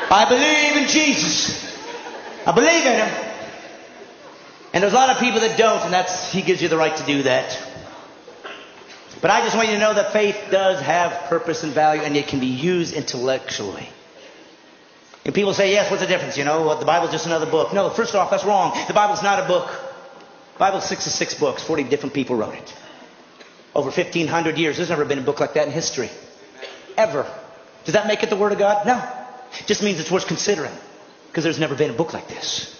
I believe in Jesus. I believe in Him. And there's a lot of people that don't, and He gives you the right to do that. But I just want you to know that faith does have purpose and value, and it can be used intellectually. And people say, yes, what's the difference? You know, the Bible's just another book. No, first off, that's wrong. The Bible's not a book. The Bible's 66 books. 40 different people wrote it. Over 1,500 years. There's never been a book like that in history. Ever. Does that make it the Word of God? No. It just means it's worth considering. Because there's never been a book like this.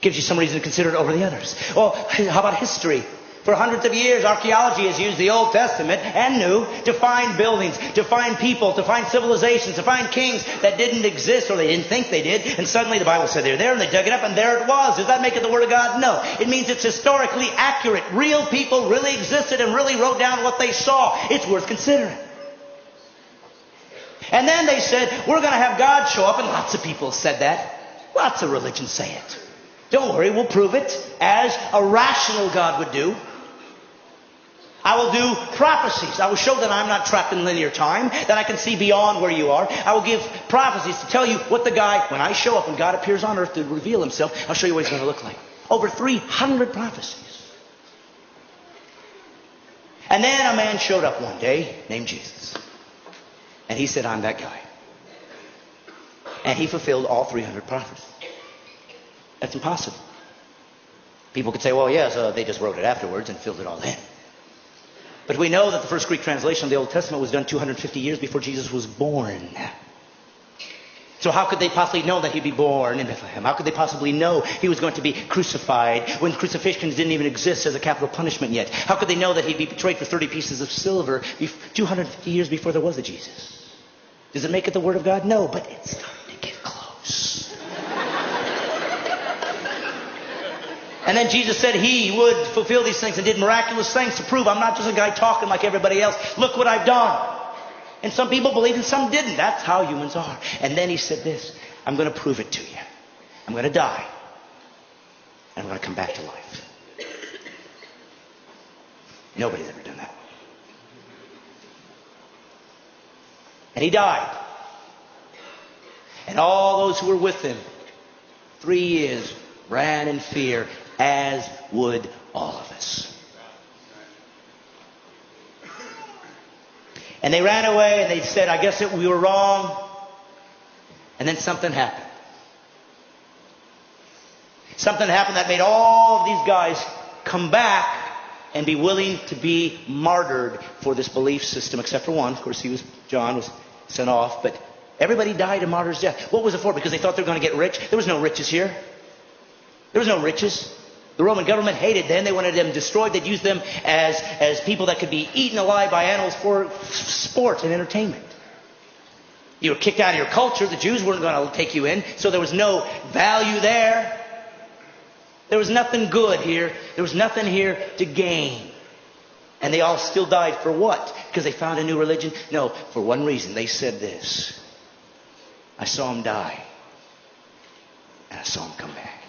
Gives you some reason to consider it over the others. Well, how about history? For hundreds of years, archaeology has used the Old Testament and New to find buildings, to find people, to find civilizations, to find kings that didn't exist or they didn't think they did. And suddenly the Bible said they're there and they dug it up and there it was. Does that make it the Word of God? No. It means it's historically accurate. Real people really existed and really wrote down what they saw. It's worth considering. And then they said, we're going to have God show up. And lots of people said that. Lots of religions say it. Don't worry, we'll prove it as a rational God would do. I will do prophecies. I will show that I'm not trapped in linear time, that I can see beyond where you are. I will give prophecies to tell you what the guy, when I show up, when God appears on earth to reveal Himself, I'll show you what He's going to look like. Over 300 prophecies. And then a man showed up one day named Jesus. And he said, I'm that guy. And he fulfilled all 300 prophecies. That's impossible. People could say, well, yes, they just wrote it afterwards and filled it all in. But we know that the first Greek translation of the Old Testament was done 250 years before Jesus was born. So how could they possibly know that He'd be born in Bethlehem? How could they possibly know He was going to be crucified when crucifixion didn't even exist as a capital punishment yet? How could they know that He'd be betrayed for 30 pieces of silver 250 years before there was a Jesus? Does it make it the Word of God? No, but it's starting to get close. And then Jesus said He would fulfill these things and did miraculous things to prove I'm not just a guy talking like everybody else. Look what I've done. And some people believed and some didn't. That's how humans are. And then He said this, I'm going to prove it to you. I'm going to die. And I'm going to come back to life. Nobody's ever done that. And He died. And all those who were with Him, 3 years, ran in fear, as would all of us. And they ran away and they said, I guess we were wrong. And then something happened. Something happened that made all of these guys come back and be willing to be martyred for this belief system, except for one. Of course, John was sent off, but everybody died a martyr's death. What was it for? Because they thought they were going to get rich? There was no riches here. There was no riches. The Roman government hated them. They wanted them destroyed. They'd use them as people that could be eaten alive by animals for sport and entertainment. You were kicked out of your culture. The Jews weren't going to take you in. So there was no value there. There was nothing good here. There was nothing here to gain. And they all still died for what? Because they found a new religion? No, for one reason. They said this. I saw Him die. And I saw Him come back.